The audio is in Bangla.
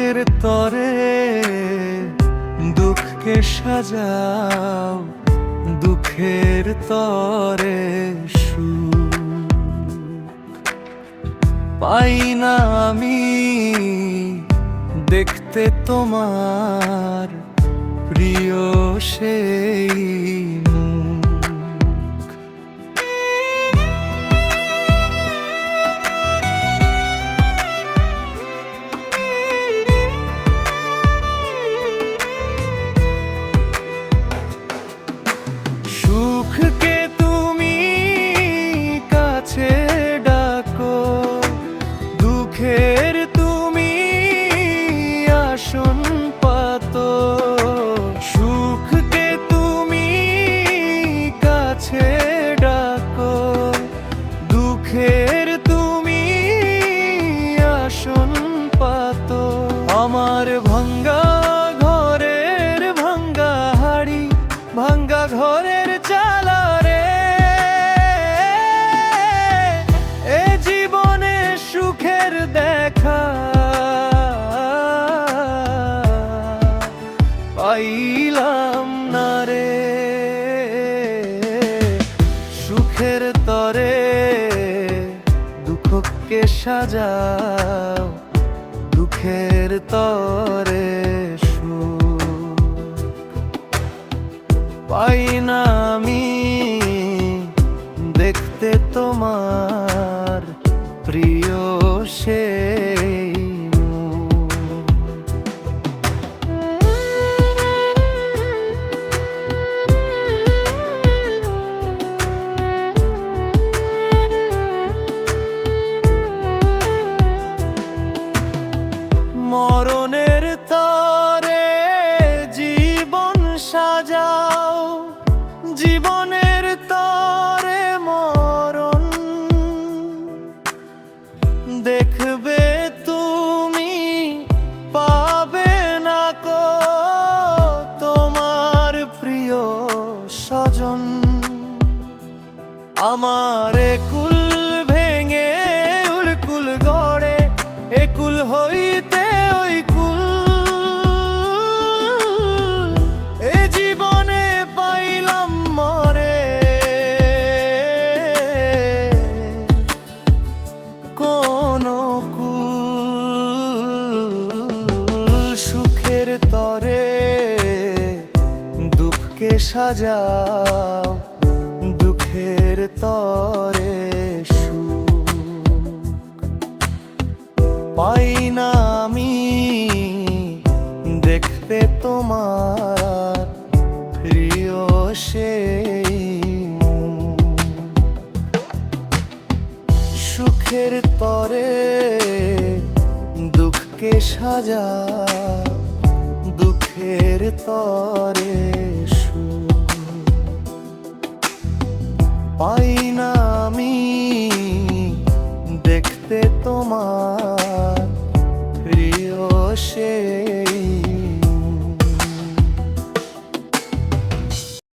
সুখের তরে দুঃখকে সাজাও, দুঃখের তরে সুখ পাই না আমি দেখতে তোমার প্রিয় সেই মুখ। সুখকে তুমি কাছে ডাকো, দুঃখের তুমি আসন পাতো। সুখকে তুমি কাছে ডাকো, দুঃখের তুমি আসন পাতো। আমার ভাঙ্গা ঘরের ভাঙ্গা হাড়ি, ভাঙ্গা ঘরের চালা রে, এ জীবনে সুখের দেখা পাইলাম না রে। সুখের তরে দুঃখকে সাজাও, দুঃখের তরে সুখ পাই না আমি দেখতে তোমার প্রিয় সেই মুখ। মরণের তরে জীবন সাজাও, জীবনের তরে মরণ দেখবে তুমি পাবে না কো তোমার প্রিয় স্বজন। আমার একুল ভেঙে উলকুল গড়ে, একুল হইতে ওই কুল, এ জীবনে পাইলাম মরে কোন কুল। সুখের তরে দুঃখকে সাজাও, দুঃখের তরে সুখ পাই না আমি দেখতে তোমার প্রিয় সেই মুখ। সুখের তরে দুঃখকে সাজাও, দুঃখের তরে